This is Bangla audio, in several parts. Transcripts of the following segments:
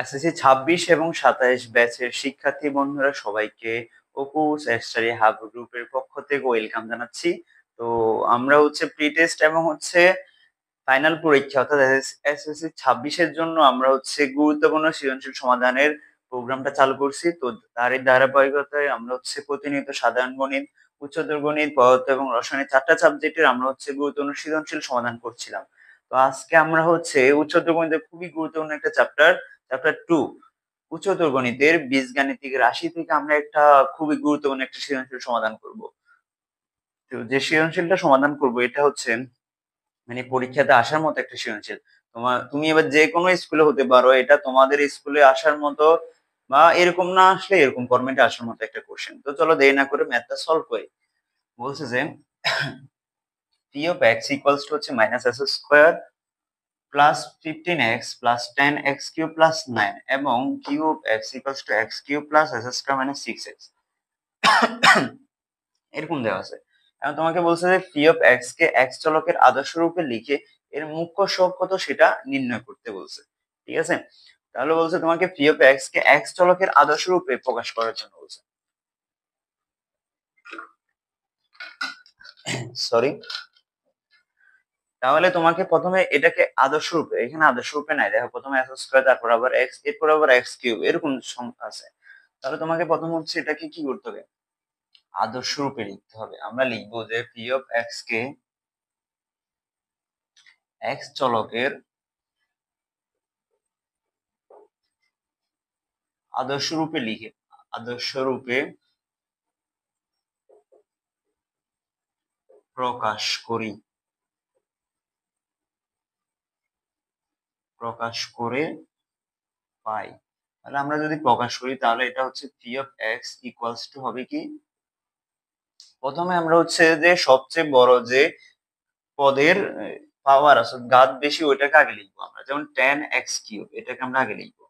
এসএসসি 26 এবং 27 ব্যাচের শিক্ষার্থী বন্ধুরা সবাইকে অপু স্টাডি হাব গ্রুপের পক্ষ থেকে ওয়েলকাম জানাচ্ছি। তো আমরা হচ্ছে প্রি টেস্ট এবং হচ্ছে ফাইনাল পরীক্ষা অর্থাৎ এসএসসি 26 এর জন্য আমরা হচ্ছে গুরুত্বপূর্ণ সৃজনশীল সমাধানের প্রোগ্রামটা চালু করছি। তো তারই ধারাবাহিকতায় আমরা হচ্ছে প্রতিনিয়ত সাধারণ গণিত, উচ্চতর গণিত, পদার্থ এবং রসায়নের 4টা সাবজেক্টের আমরা হচ্ছে গুরুত্বপূর্ণ সৃজনশীল সমাধান করছিলাম। তো আজকে আমরা হচ্ছে উচ্চতর গণিতের খুবই গুরুত্বপূর্ণ একটা চ্যাপ্টার 2 উচ্চতর গণিতের বীজগাণিতিক রাশি থেকে আমরা একটা খুবই গুরুত্বপূর্ণ একটা সৃজনশীল সমাধান করব। তো যে সৃজনশীলটা সমাধান করব এটা হচ্ছে মানে পরীক্ষাতে আসার মতো একটা সৃজনশীল। তুমি এবার যে কোনো স্কুলে হতে পারো, এটা তোমাদের স্কুলে আসার মতো বা এরকম না আসলে এরকম ফরম্যাটে আসার মতো একটা কোশ্চেন। তো চলো দেরি না করে ম্যাথটা সলভ করি। বলছে যে p of x equals to হচ্ছে minus s square plus 15x plus 10x cube plus 9 এবং q of x equals to x cube plus s square minus 6x এরকম দেওয়া আছে। এখন তোমাকে বলছে যে পি অফ এক্স কে এক্স চলকের আদর্শ রূপে লিখে এর মুখ্য সহগ কত সেটা নির্ণয় করতে বলছে। ঠিক আছে, তাহলে বলছে তোমাকে পি অফ এক্স কে এক্স চলকের আদর্শ রূপে প্রকাশ করার জন্য বলছে। সরি, তাহলে তোমাকে প্রথমে এটাকে আদর্শ রূপে, এখানে আদর্শ রূপে নাই, দেখো প্রথমে এক্স স্কোয়ার তারপর আবার এক্স এরপর আবার এক্স কিউব এরকম সংখ্যা আছে। তাহলে তোমাকে প্রথম হচ্ছে এটাকে কি করতে হবে, আদর্শ রূপে লিখতে হবে। আমরা লিখবো যে পি অফ এক্স কে এক্স চলকের আদর্শ রূপে লিখে, আদর্শ রূপে প্রকাশ করি, প্রকাশ করে পাই। তাহলে আমরা যদি প্রকাশ করি তাহলে এটা হচ্ছে P of x equals to হবে কি, প্রথমে আমরা হচ্ছে যে সবচেয়ে বড় যে পদের পাওয়ার আছে ঘাত বেশি ওইটাকে আগে লিখবো আমরা, যেমন 10x কিউব এটাকে আমরা আগে লিখবো।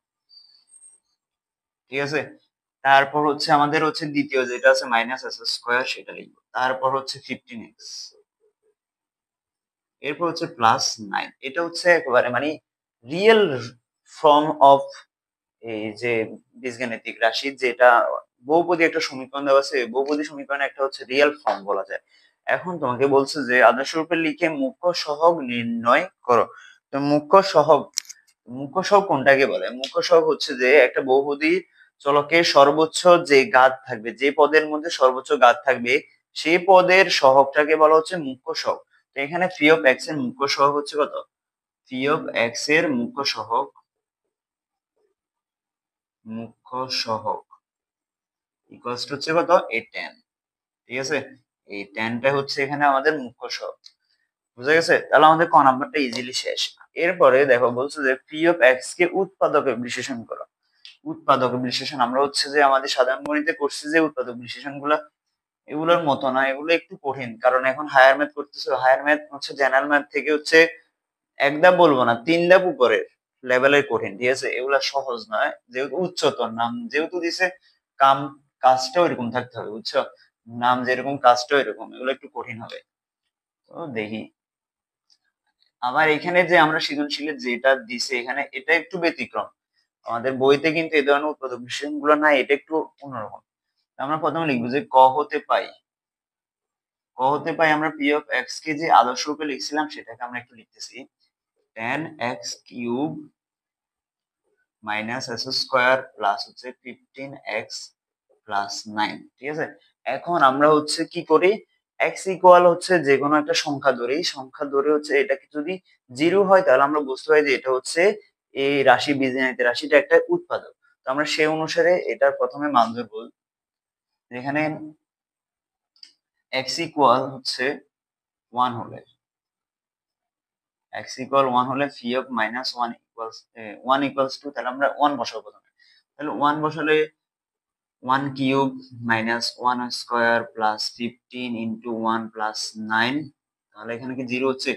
ঠিক আছে, তারপর হচ্ছে আমাদের হচ্ছে দ্বিতীয় যেটা আছে মাইনাস এস স্কোয়ার সেটা লিখবো, তারপর হচ্ছে 15x, এরপর হচ্ছে প্লাস 9। এটা হচ্ছে একেবারে মানে রিয়েল ফর্ম অফ এই যে বীজগাণিতিক রাশি, যেটা বহুপদী একটা সমীকরণ দেওয়া আছে, বহুপদী সমীকরণে একটা হচ্ছে রিয়েল ফর্ম বলা যায়। এখন তোমাকে বলছে যে আদর্শ রূপে লিখে মুখ্য সহগ নির্ণয় করো। তো মুখ্য সহগ কোনটাকে বলে? মুখ্য সহগ হচ্ছে যে একটা বহুপদী চলকের সর্বোচ্চ যে ঘাত থাকবে, যে পদের মধ্যে সর্বোচ্চ ঘাত থাকবে সেই পদের সহগটাকে বলা হচ্ছে মুখ্য সহগ। তো এখানে ফি অফ এক্স এর মুখ্য সহগ হচ্ছে কত, ফি অফ এক্স এর মুখ্য সহগ, মুখ্য সহগ ইকুয়ালস টু হচ্ছে কত, এই 10। ঠিক আছে, এই 10টা হচ্ছে এখানে আমাদের মুখ্য সহগ। বুঝা গেছে? তাহলে আমাদের ক নাম্বারটা ইজিলি শেষ। এরপরে দেখো বলছে যে পি অফ এক্স কে উৎপাদকে বিশ্লেষণ করো। উৎপাদক বিশ্লেষণ আমরা হচ্ছে যে আমাদের সাধারণ গণিতে করছি যে উৎপাদক বিশ্লেষণ গুলা, এগুলোর মতো না, এগুলো একটু কঠিন, কারণ এখন হায়ার ম্যাথ করতেছে। হায়ার ম্যাথ হচ্ছে জেনারেল ম্যাথ থেকে হচ্ছে এক ধাপ বলবো না, 3 ধাপ উপরের লেভেলের কঠিন। ঠিক আছে, এগুলা সহজ নয়, যেহেতু উচ্চতর নাম যেহেতু দিছে, কাম কাজটাও এরকম থাকতে হবে, বুঝছো? নাম যেরকম কাজটাও এরকম, এগুলো একটু কঠিন হবে। তো দেখি, আবার এখানে যে আমরা সৃজনশীলের যেটা দিছে এখানে এটা একটু ব্যতিক্রম। আমাদের বইতে কিন্তু এই ধরনের উৎপাদক বিশ্লেষণ গুলো নাই, এটা একটু অন্যরকম। আমরা প্রথমে লিখবো যে ক হতে পাই, ক হতে পাই আমরা পি অফ এক্স কে যে আদর্শ রূপে লিখছিলাম সেটাকে আমরা একটু লিখতেছি, ten x cube minus s square plus হচ্ছে 15x প্লাস 9। ঠিক আছে, এখন আমরা হচ্ছে কি করি, এক্স ইকুয়াল হচ্ছে যে কোনো একটা সংখ্যা ধরি, সংখ্যা ধরে হচ্ছে এটাকে যদি 0 হয় তাহলে আমরা বুঝতে পারি যে এটা হচ্ছে এই রাশি, বীজগণিত রাশিটা একটা উৎপাদক। তো আমরা সেই অনুসারে এটার প্রথমে মান ধরবো, যেখানে এক্স ইকুয়াল হচ্ছে 1 হলে, x ইকুয়াল 1 হলে P of minus 1 equals 1 equals to, তাহলে আমরা 1 বসাবো প্রথমে। তাহলে 1 বসালে 1 cube minus 1 square plus 15 into 1 plus 9। তাহলে এখানে কি 0 হচ্ছে,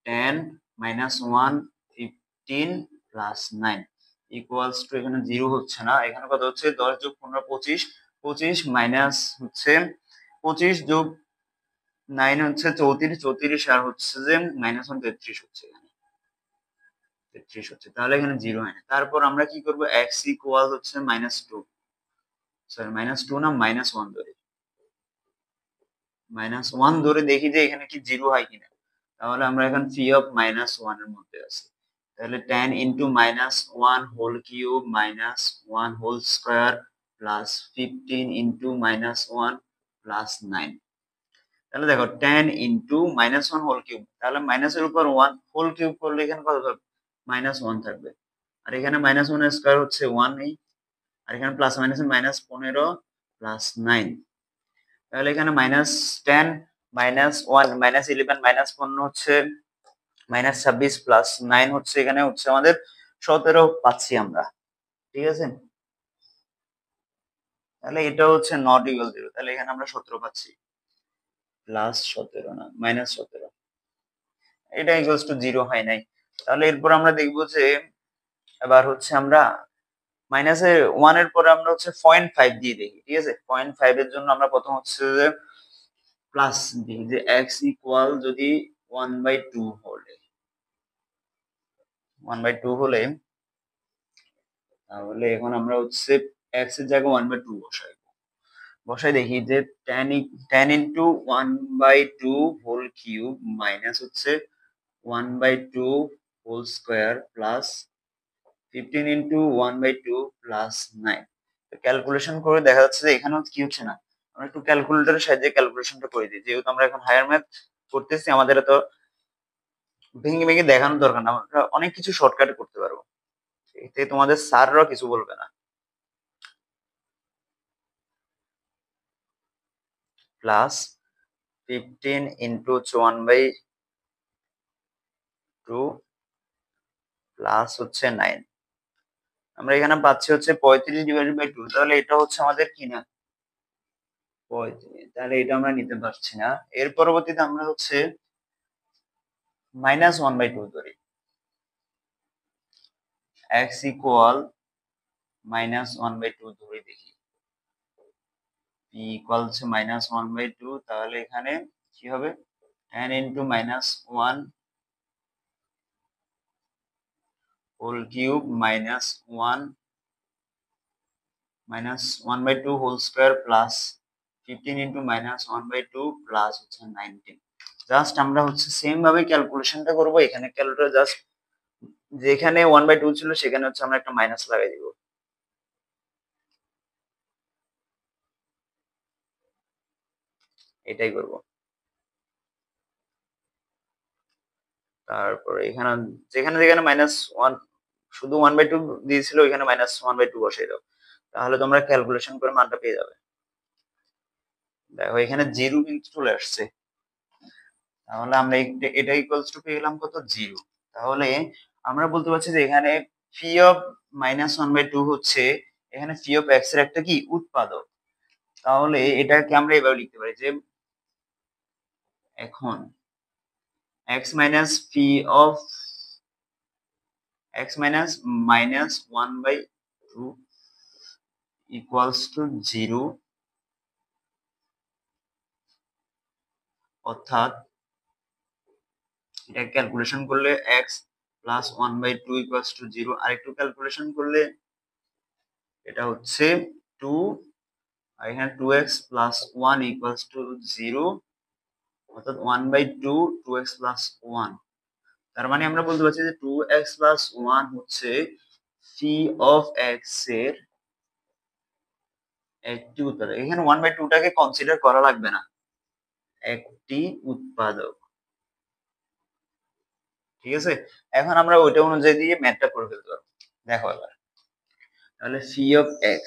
10 মাইনাস 1 15 প্লাস 9 ইকুয়ালস টু, এখানে 0 হচ্ছে না, এখানে কত হচ্ছে 10 যোগ 15 25, 25 মাইনাস হচ্ছে 25 যোগ 9 হচ্ছে 34, 34 আর হচ্ছে যে মাইনাস 1 33 হচ্ছে এখানে। 33 হচ্ছে, তাহলে এখানে 0 হয় না। তারপর আমরা কি করব, x ইকুয়াল হচ্ছে -2, সরি -2 না -1 ধরে, -1 ধরে দেখি যে এখানে কি 0 হয় কিনা। তাহলে আমরা এখন phi অফ -1 এর মধ্যে আছি। তাহলে 10 into -1 whole cube -1 whole square plus 15 into -1 plus 9। তাহলে দেখো 10 ইনটু -1 হোল কিউব, তাহলে মাইনাসের উপর 1 হোল কিউব করলে এখানে কত থাকবে, -1 থাকবে। আর এখানে -1 এর স্কয়ার হচ্ছে 1 এই, আর এখানে প্লাস মাইনাসে -15 প্লাস 9। তাহলে এখানে -10 -1 -11 -15 হচ্ছে -26 প্লাস 9 হচ্ছে, এখানে হচ্ছে আমাদের 17 পাচ্ছি আমরা। ঠিক আছে, তাহলে এটা হচ্ছে নট ইকুয়াল 0, তাহলে এখানে আমরা 17 পাচ্ছি, প্লাস 17 না -17, এটা ইকুয়ালস টু 0 হয় নাই। তাহলে এরপর আমরা দেখবো যে এবার হচ্ছে আমরা -1 এর পরে আমরা হচ্ছে 0.5 দিয়ে দেখি। ঠিক আছে, 0.5 এর জন্য আমরা প্রথম হচ্ছে যে প্লাস দিই যে x ইকুয়াল যদি 1/2 হলে 1/2 হলে, তাহলে এখন আমরা হচ্ছে x এর জায়গায় 1/2 বসাই দেখি যে 10 ইন্টু 1/2 হোল কিউব মাইনাস হচ্ছে 1/2 whole square plus 15 into 1/2 plus 9। Calculation করে দেখা যাচ্ছে যে এখানেও কি হচ্ছে না, আমরা একটু ক্যালকুলেটরের সাহায্যে ক্যালকুলেশনটা করে দিই, যেহেতু আমরা এখন হায়ার ম্যাথ করতেছি আমাদের এত ভেঙে ভেঙে দেখানোর দরকার না, আমরা অনেক কিছু শর্টকাটে করতে পারবো, এতে তোমাদের স্যাররাও কিছু বলবে না। প্লাস 15 ইন্টু 1/2 প্লাস হচ্ছে 9, আমরা এখানে পাচ্ছি হচ্ছে 35/2, তাহলে এটা হচ্ছে আমাদের কি না 35, তাহলে এটা আমরা নিতে পারছি না। এর পরবর্তীতে আমরা হচ্ছে -1/2 ধরি, x ইকুয়াল -1/2 ধরে দেখি, p ইকুয়াল হচ্ছে -1/2, তাহলে এখানে কি হবে 10 into -1 whole cube -1/2 whole square plus 15 into -1/2 plus হচ্ছে 19। জাস্ট আমরা হচ্ছে সেম ভাবে ক্যালকুলেশনটা করব, এখানে ক্যালকুলেটর জাস্ট যেখানে 1/2 ছিল সেখানে হচ্ছে আমরা একটা মাইনাস লাগাই দিব, এটাই করব। তারপরে এখানে যেখানে যেখানে -1 শুধু 1/2 দিয়েছিল ওইখানে -1/2 বসাই দাও, তাহলে তোমরা ক্যালকুলেশন করে মানটা পেয়ে যাবে। দেখো এখানে 0 কিন্তু চলে আসছে, তাহলে আমরা এটা ইকুয়ালস টু পেয়ে গেলাম কত 0। তাহলে আমরা বলতে পারছি যে এখানে ফি অফ -1/2 হচ্ছে এখানে ফি অফ x এর একটা কি উৎপাদক। তাহলে এটাকে আমরা এভাবে লিখতে পারি যে এখন x minus fee of x minus -1/2 equals to 0, অর্থাৎ এটা ক্যালকুলেশন করলে x প্লাস 1/2 ইকুয়ালস টু 0, আর একটু ক্যালকুলেশন করলে এটা হচ্ছে 2, আর এখানে 2x প্লাস 1 ইকুয়ালস টু 0, অর্থাৎ 1/2 2x প্লাস 1। তার মানে আমরা বলতে পারছি যে 2x প্লাস 1 হচ্ছে ফি অফ x এর একটি উৎপাদক। এখানে 1/2 টাকে কনসিডার করা লাগবে না, একটি উৎপাদক। ঠিক আছে, এখন আমরা ওইটা অনুযায়ী দিয়ে ম্যাথটা করে ফেলতে পারবো। দেখো এবার তাহলে fee of x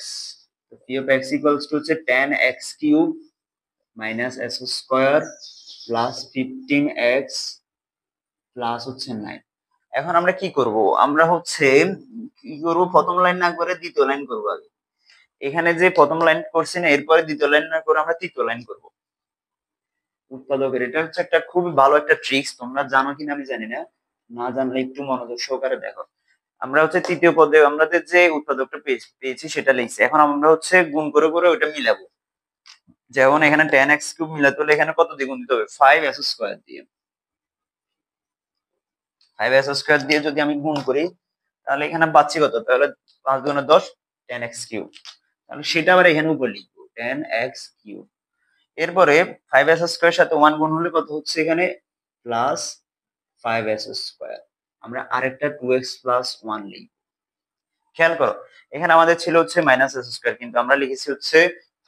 equals to হচ্ছে tan x cube minus s square plus 15x plus হচ্ছে 9। এখন আমরা কি করব, আমরা হচ্ছে কি করব, প্রথম লাইন না করে দ্বিতীয় লাইন করব আগে। এখানে যে প্রথম লাইন করছি না, এরপরে দ্বিতীয় লাইন না করে আমরা তৃতীয় লাইন করব উৎপাদকের। এটা হচ্ছে একটা খুবই ভালো একটা ট্রিক্স, তোমরা জানো কিনা আমি জানি না, না জানলে একটু মনোযোগ সহকারে দেখো। আমরা হচ্ছে তৃতীয় পদে আমাদের যে উৎপাদকটা পেয়েছি সেটা লিখছি, এখন আমরা হচ্ছে গুণ করে করে ওইটা মিলাবো। যেমন এখানে tan x কিউব মিলাতে হলে এখানে কত দিয়ে গুণ দিতে হবে, 5s স্কয়ার দিয়ে। 5s² দিয়ে যদি আমি গুণ করি তাহলে এখানে পাচ্ছি কত, তাহলে 5 গুণে 10, 10x³। তাহলে সেটা আবার এখানে উপর লিখবো 10x³। এরপরে 5s² সাথে 1 গুণ হলে কত হচ্ছে এখানে প্লাস 5s²। আমরা আরেকটা 2x প্লাস 1 লিখব। খেয়াল করো এখানে আমাদের ছিল হচ্ছে -s², কিন্তু আমরা লিখেছি হচ্ছে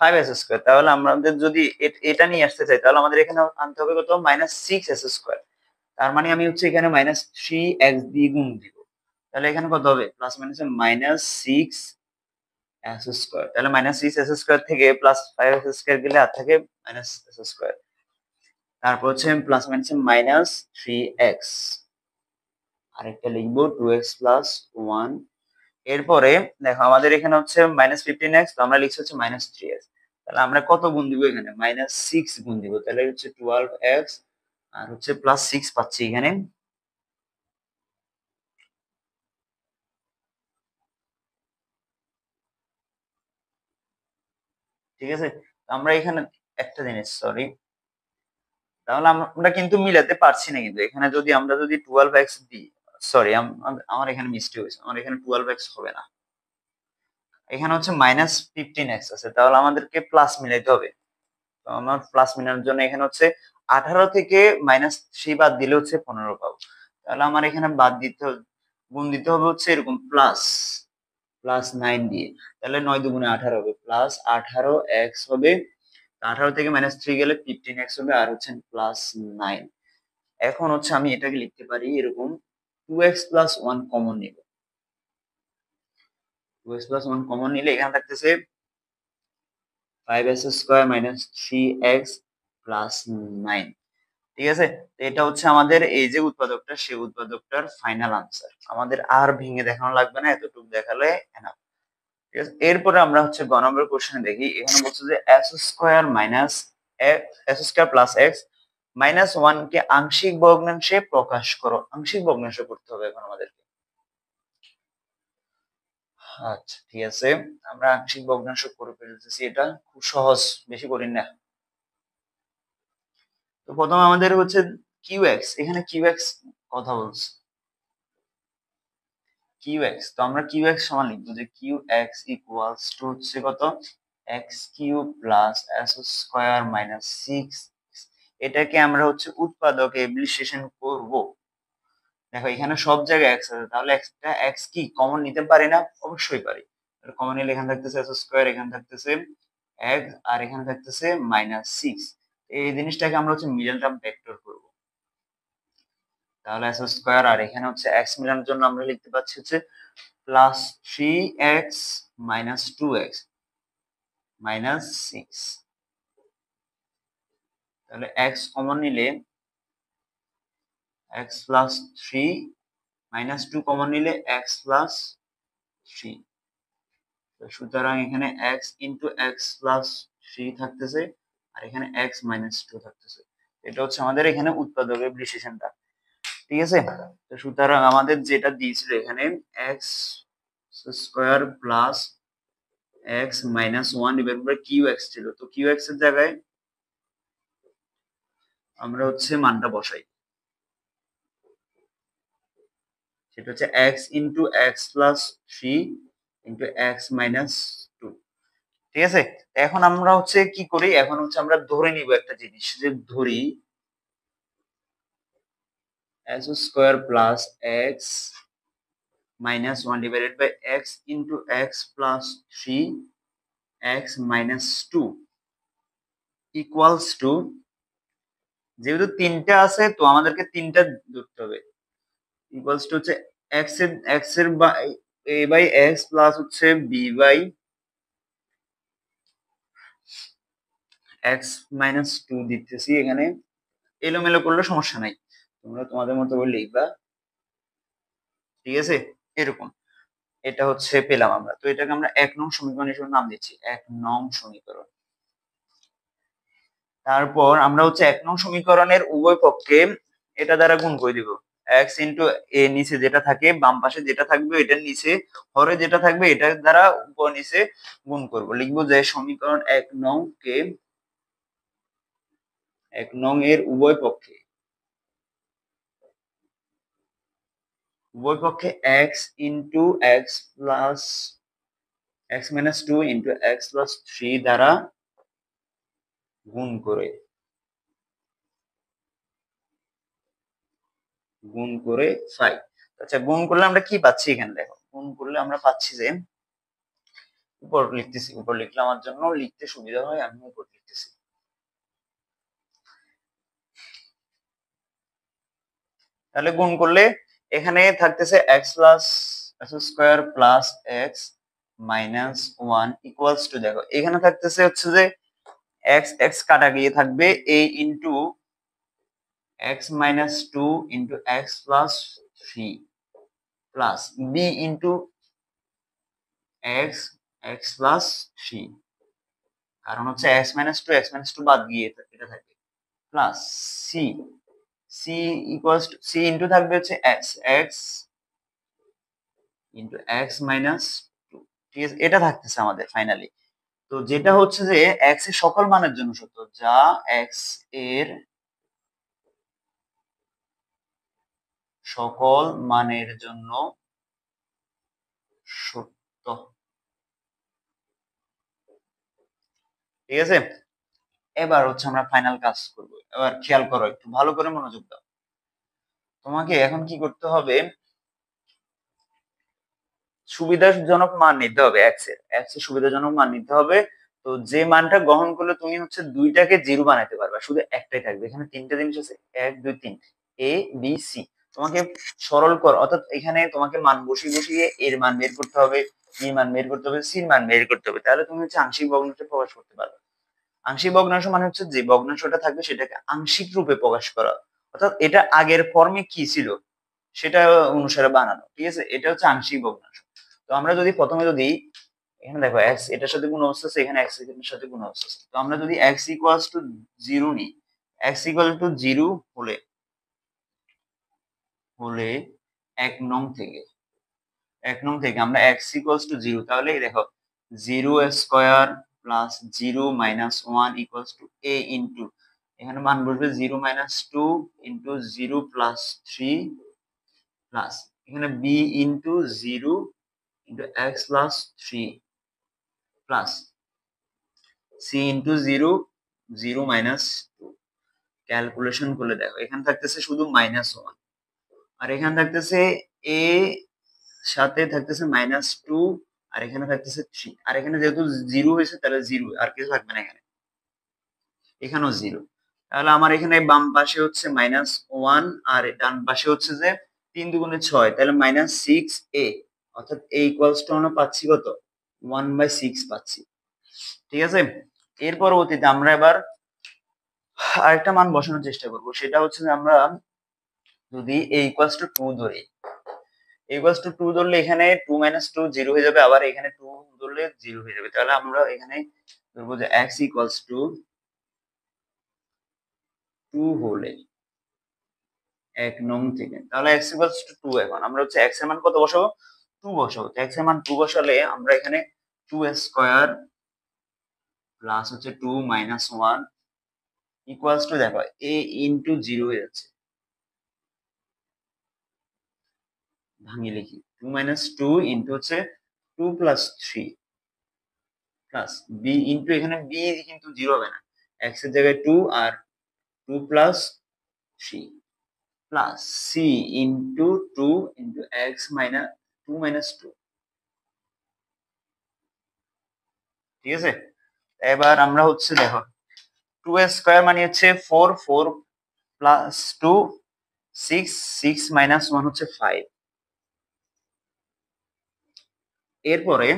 5s²। তাহলে আমাদের যদি এটা নিয়ে আসতে চাই তাহলে আমাদের এখানে আনতে হবে কত, -6s²। তার মানে আমি হচ্ছে এখানে -3x দিয়ে গুণ দিব। তাহলে এখানে কত হবে, প্লাস মাইনাসে -6s²। তাহলে -6s² থেকে +5s² গেলে আর থাকে -s²। তারপর হচ্ছে প্লাস মাইনাসে -3x, আরেকটা লিখবো 2x প্লাস 1। এরপরে দেখো আমাদের এখানে হচ্ছে -15x, তো আমরা লিখছি হচ্ছে -3x। তাহলে আমরা কত গুণ দিব এখানে, -6 গুণ দিব। তাহলে হচ্ছে 12x আর হচ্ছে +6 পাচ্ছি এখানে। ঠিক আছে, আমরা এখানে একটা জিনিস, সরি, তাহলে আমরা কিন্তু মিলাতে পারছি না। কিন্তু এখানে আমরা যদি 12x দিই, সরি আমার এখানে মিস্টেক হয়েছে, আমার এখানে 12x হবে না, এখানে হচ্ছে -15x আছে। তাহলে আমাদেরকে প্লাস মিলাইতে হবে। তো আমার প্লাস মিলানোর জন্য এখানে হচ্ছে 18 থেকে -3 বাদ দিলে হচ্ছে 15 পাবো। তাহলে আমার এখানে বাদ দিতে গুণ দিতে হবে হচ্ছে এরকম +9 দিয়ে। তাহলে 9 দুগুণে 18 হবে, +18x হবে। 18 থেকে -3 গেলে 15x হবে, আর হচ্ছে +9। এখন হচ্ছে আমি এটাকে লিখতে পারি এরকম 2x প্লাস 1 কমন নিব। 2x প্লাস 1 কমন নিলে এখানে থাকতেছে 5s² - 3x প্লাস 9। ঠিক আছে, তো এটা হচ্ছে আমাদের এই যে উৎপাদকটা, সেই উৎপাদকটার ফাইনাল আনসার। আমাদের আর ভেঙে দেখানো লাগবে না, এতটুকু দেখালে এনাফ। ঠিক আছে, এরপরে আমরা হচ্ছে গ নম্বর কোশ্চেনে দেখি। এখানে বলছে যে s² প্লাস x -1 কে আংশিক ভগ্নাংশে প্রকাশ করো। আংশিক ভগ্নাংশ করতে হবে এখন আমাদেরকে। আচ্ছা ঠিক আছে, আমরা আংশিক ভগ্নাংশ করে ফেলতেছি, এটা খুব সহজ, বেশি কঠিন না। তো প্রথমে আমাদের হচ্ছে qx, এখানে qx কথা বলছে, qx, তো আমরা qx সমান লিখবো যে qx ইকুয়ালস টু হচ্ছে কত, x³ প্লাস s² মাইনাস 6। এটাকে আমরা হচ্ছে উৎপাদকে বিশ্লেষণ করব। দেখো এখানে সব জায়গায় x আছে, তাহলে একটা x কি কমন নিতে পারি না? অবশ্যই পারি। কমন নিলে এখানে থাকতেছে s², এখানে থাকতেছে x, আর এখানে থাকতেছে -6। এই জিনিসটাকে আমরা হচ্ছে মিডল টার্ম ভেক্টর করব। তাহলে s² আর এখানে হচ্ছে x মিলানোর জন্য আমরা লিখতে পাচ্ছি হচ্ছে +3x - 2x -6। তাহলে x কমন নিলে x প্লাস 3 -2 কমন নিলে x প্লাস 3। সুতরাং এখানে x ইন্টু x প্লাস 3 থাকতেছে, আর এখানে x মাইনাস 2 থাকতেছে। এটা হচ্ছে আমাদের এখানে উৎপাদকের বিশ্লেষণটা। ঠিক আছে, তো সুতরাং আমাদের যেটা দিয়েছিল এখানে x² plus x minus 1 divide by qx ছিল। তো qx এর জায়গায় আমরা হচ্ছে মানটা বসাই, সেটা হচ্ছে x into x plus 3 into x minus 2। ঠিক আছে, এখন আমরা হচ্ছে কি করি, এখন হচ্ছে আমরা ধরে নিব একটা জিনিস, যে ধরি s² plus x minus 1 divided by x into x plus 3 x minus 2 equals to, যেহেতু তিনটা আছে তো আমাদেরকে তিনটা ধরতে হবে, ইকুয়ালস টু হচ্ছে x এর a বাই x প্লাস হচ্ছে b বাই x মাইনাস 2 দিতেছি। এখানে এলোমেলো করলে সমস্যা নাই, তোমরা তোমাদের মতো করে লিখবা। ঠিক আছে, এরকম এটা হচ্ছে পেলাম আমরা। তো এটাকে আমরা 1 নং সমীকরণ হিসেবে নাম দিচ্ছি, 1 নং সমীকরণ। তারপর আমরা হচ্ছে 1 নং সমীকরণের উভয় পক্ষে এটা দ্বারা গুণ করে দিব। x ইন্টু a, নিচে যেটা থাকে, বাম পাশে যেটা থাকবে এটার নিচে, হরে যেটা থাকবে এটার দ্বারা উপর নিচে গুণ করব। লিখবো যে সমীকরণ 1 নং কে 1 নং এর উভয় পক্ষে উভয় পক্ষে x into x plus x minus two into x plus three দ্বারা গুণ করে ফাইভ। আচ্ছা, গুণ করলে আমরা কি পাচ্ছি? এখানে দেখো, গুণ করলে আমরা পাচ্ছি যে, উপর লিখতেছি, উপর লিখলে আমার জন্য লিখতে সুবিধা হয়, আমি উপর লিখতেছি। তাহলে গুণ করলে এখানে থাকতেছে x plus x square plus x minus one equals to, দেখো এখানে থাকতেছে হচ্ছে যে এক্স এক্স কাটা গিয়ে থাকবে a into x minus two into x plus three plus b into x x plus three, কারণ হচ্ছে এক্স মাইনাস টু বাদ গিয়ে এটা থাকবে, plus c c equals to c into থাকবে হচ্ছে x x into x minus two. ঠিক আছে, এটা থাকতেছে আমাদের ফাইনালি। তো যেটা হচ্ছে যে এক্স এর সকল মানের জন্য সত্য, যা এক্স এর সকল মানের জন্য সত্য। ঠিক আছে, এবার হচ্ছে আমরা ফাইনাল কাজ করব। এবার খেয়াল করো, একটু ভালো করে মনোযোগ দাও। তোমাকে এখন কি করতে হবে? সুবিধাজনক মান নিতে হবে, এক্স এর সুবিধাজনক মান নিতে হবে। তো যে মানটা গ্রহণ করলে তুমি হচ্ছে দুইটাকে জিরো বানাইতে পারবা, শুধু একটাই থাকবে। এখানে তিনটা জিনিস আছে, এক দুই তিন, এ বি সি। তোমাকে সরল কর, অর্থাৎ এখানে তোমাকে মান বসিয়ে বসিয়ে এর মান বের করতে হবে, বি মান বের করতে হবে, সির মান বের করতে হবে, তাহলে তুমি হচ্ছে আংশিক ভগ্নাংশে প্রকাশ করতে পারবে। আংশিক ভগ্নাংশ মানে হচ্ছে যে ভগ্নাংশটা থাকবে সেটাকে আংশিক রূপে প্রকাশ করা, অর্থাৎ এটা আগের ফর্মে কি ছিল সেটা অনুসারে বানানো। ঠিক আছে, এটা হচ্ছে আংশিক ভগ্নাংশ। তো আমরা যদি প্রথমে যদি এখানে দেখো এক্স এটার সাথে গুণ অবস্থা আছে, এখানে এক্স এর সাথে গুণ অবস্থা আছে। তো আমরা যদি এক্স ইকুয়ালস টু জিরো নিই, এক্স ইকুয়াল টু জিরো হলে হলে এক নং থেকে আমরা এক্স ইকুয়ালস টু জিরো, তাহলে দেখো zero square plus zero minus one equals to a into, এখানে মান বসবে zero minus two into zero plus three plus এখানে b into zero into x plus three plus c into zero zero minus two. Calculation করলে দেখো এখানে থাকতেছে শুধু মাইনাস ওয়ান, আর এখানে থাকতেছে এ সাথে থাকতেছে মাইনাস টু, আর এখানে থাকতেছে থ্রি, আর এখানে যেহেতু জিরো হয়েছে তাহলে জিরো, আর কিছু থাকবে না এখানে, এখানেও জিরো। তাহলে আমার এখানে বাম পাশে হচ্ছে মাইনাস ওয়ান, আর ডান পাশে হচ্ছে যে তিন দুগুণে ছয়, তাহলে মাইনাস সিক্স এ, অর্থাৎ এ ইকুয়ালস টু আমরা পাচ্ছি কত? ওয়ান বাই সিক্স পাচ্ছি। ঠিক আছে, এর পরবর্তীতে আমরা এবার আরেকটা মান বসানোর চেষ্টা করব, সেটা হচ্ছে যে আমরা যদি a ইকুয়ালস টু টু ধরি, a ইকুয়ালস টু টু ধরলে এখানে টু মাইনাস টু জিরো হয়ে যাবে, আবার এখানে টু ধরলে জিরো হয়ে যাবে। তাহলে আমরা এখানে ধরবো যে x ইকুয়ালস টু টু হলে এক নং থেকে, তাহলে x ইকুয়ালস টু টু, এখন আমরা হচ্ছে x এর মান কত বসাবো? টু বসাবো। তো x এর মান টু বসালে আমরা এখানে টু স্কোয়ার প্লাস হচ্ছে two minus one equals to, দেখো a ইন্টু জিরো হয়ে যাচ্ছে, ভাঙিয়ে লিখি, টু মাইনাস টু ইন্টু হচ্ছে two plus three plus b into, এখানে বি কিন্তু জিরো হবে না, এক্স এর জায়গায় টু আর two plus three plus c into two into x minus two minus two. ঠিক আছে, এবার আমরা হচ্ছে দেখো টু স্কোয়ার মানে হচ্ছে four, four plus two six, six minus one হচ্ছে ফাইভ। এরপরে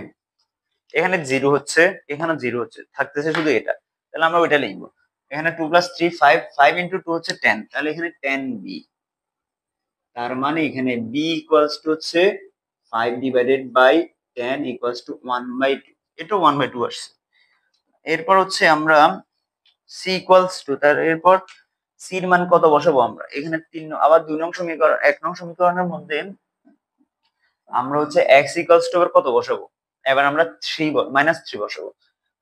এখানে জিরো হচ্ছে, এখানে জিরো হচ্ছে, থাকতেছে শুধু এটা, তাহলে আমরা ওইটা লিখবো। এখানে two plus three five, five into two হচ্ছে টেন, তাহলে এখানে টেন বি। তার মানে এখানে বি ইকুয়ালস টু হচ্ছে five divided by ten equals to one by two, এটা ওয়ান বাই টু আসছে। এরপর হচ্ছে আমরা সি ইকুয়ালস টু, তার এরপর সির মান কত বসাবো আমরা? এখানে তিন, আবার দুই নং সমীকরণ, এক নং সমীকরণের মধ্যে আমরা হচ্ছে এক্স ইকুয়ালস টু কত বসাবো? এবার আমরা থ্রি মাইনাস থ্রি বসাবো।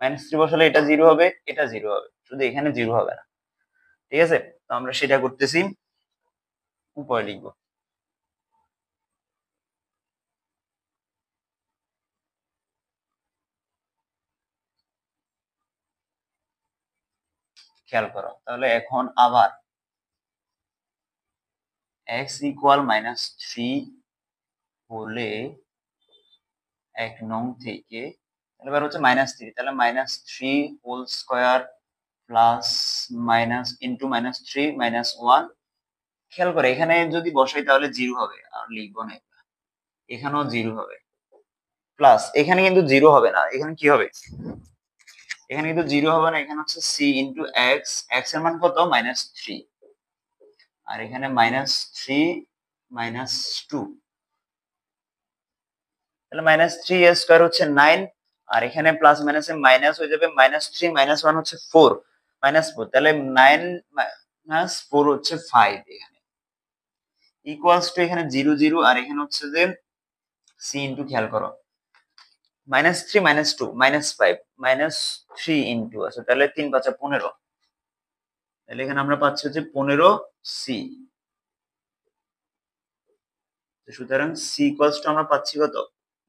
মাইনাস থ্রি বসালে এটা জিরো হবে, এটা জিরো হবে, শুধু এখানে জিরো হবে না। ঠিক আছে, তো আমরা সেটা করতেছি, উপরে লিখবো। খেয়াল করো, তাহলে এখন আবার x ইকুয়াল -3 হলে 1 নং থেকে এবার হচ্ছে -3, তাহলে -3 whole square plus minus into -3 -1। খেয়াল করে এখানে যদি বসাই তাহলে 0 হবে, আর লিখবো না, এখানেও 0 হবে। প্লাস এখানে কিন্তু 0 হবে না, এখানে কি হবে, এখানে কিন্তু 0 হবে না, এখানে হচ্ছে c ইন্টু এক্স, এক্স এর মান কত -3, আর এখানে -3 -2, তাহলে -3 এর স্কয়ার হচ্ছে 9, আর এখানে প্লাস মাইনাসে মাইনাস হয়ে যাবে, -3 -1 হচ্ছে 4, -4, তাহলে 9 - 4 হচ্ছে 5, এখানে ইকুয়ালস টু এখানে 0 0, আর এখানে হচ্ছে যে c ইন্টু, খেয়াল করো -3 -2 -5 -3 ইন্টু আছে, তাহলে 3 5 15, তাহলে এখানে আমরা পাচ্ছি হচ্ছে 15 c। সুতরাং c ইকুয়ালস টু আমরা পাচ্ছি কত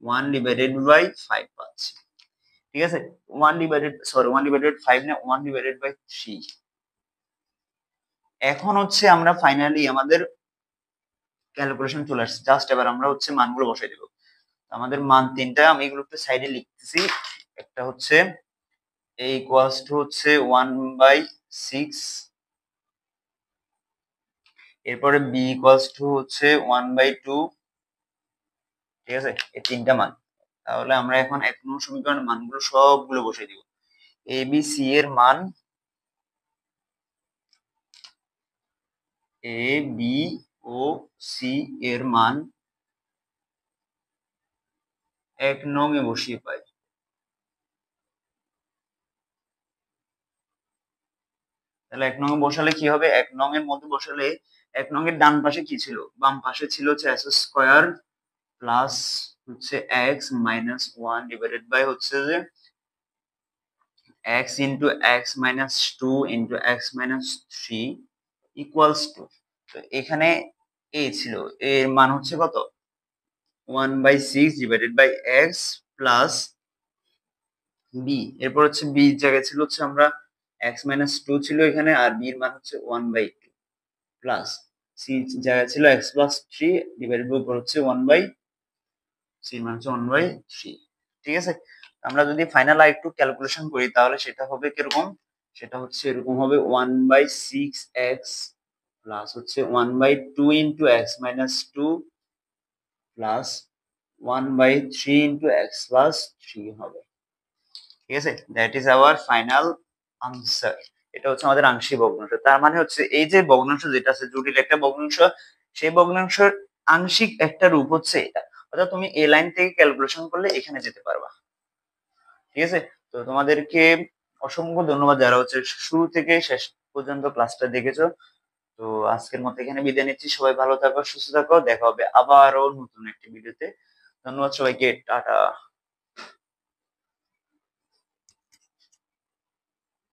1/5 পাচ্ছি, ঠিক আছে। 1/5 না, 1/3। এখন হচ্ছে আমরা ফাইনালি আমাদের ক্যালকুলেশন চলে আসছে, জাস্ট এবার আমরা হচ্ছে মানগুলো বসাই দেব। আমাদের মান তিনটা, আমি এগুলো একটু সাইডে লিখতেছি। একটা হচ্ছে a ইকুয়ালস টু হচ্ছে 1/6, এরপরে b ইকুয়ালস টু হচ্ছে 1/2, ঠিক আছে, এই তিনটা মান। তাহলে আমরা এখন 1 নং সমীকরণের মানগুলো সবগুলো বসাই দিব। a b c এর মান, a b ও c এর মান 1 নং এ বসিয়ে পাই। তাহলে 1 নং এ বসালে কি হবে, 1 নং এর মধ্যে বসালে 1 নং এর ডান পাশে কি ছিল, বাম পাশে ছিল হচ্ছে s স্কয়ার প্লাস হচ্ছে x মাইনাস 1 ডিভাইডেড বাই হচ্ছে যে x into x minus 2 into x minus 3 equals to, তো এখানে a ছিল, a এর মান হচ্ছে কত 1/6 divided by x plus b, এরপর হচ্ছে b এর জায়গায় ছিল হচ্ছে আমরা x মাইনাস 2 ছিল এখানে, আর b এর মান হচ্ছে 1/2 প্লাস c জায়গায় ছিল x প্লাস 3 ডিভাইডেড বাই উপর হচ্ছে 1/, c এর মান হচ্ছে 1/3, ঠিক আছে। আমরা যদি ফাইনাল আর একটু ক্যালকুলেশন করি তাহলে সেটা হবে কিরকম, সেটা হচ্ছে এরকম হবে 1/6x প্লাস হচ্ছে 1/2 into x minus 2 plus 1/3 into x plus 3 হবে, ঠিক আছে। That is our final answer. এটা হচ্ছে আমাদের আংশিক ভগ্নাংশ। তার মানে হচ্ছে এই যে ভগ্নাংশ যেটা আছে, জটিল একটা ভগ্নাংশ, সেই ভগ্নাংশের আংশিক একটা রূপ হচ্ছে এটা। অর্থাৎ তুমি এই লাইন থেকে ক্যালকুলেশন করলে এখানে যেতে পারবা, ঠিক আছে। তো তোমাদেরকে অসংখ্য ধন্যবাদ যারা হচ্ছে শুরু থেকে শেষ পর্যন্ত ক্লাসটা দেখেছো। তো আজকের মতো এখানে বিদায় নিচ্ছি, সবাই ভালো থাকো, সুস্থ থাকো, দেখা হবে আবারও নতুন একটি ভিডিওতে। ধন্যবাদ সবাইকে, টাটা।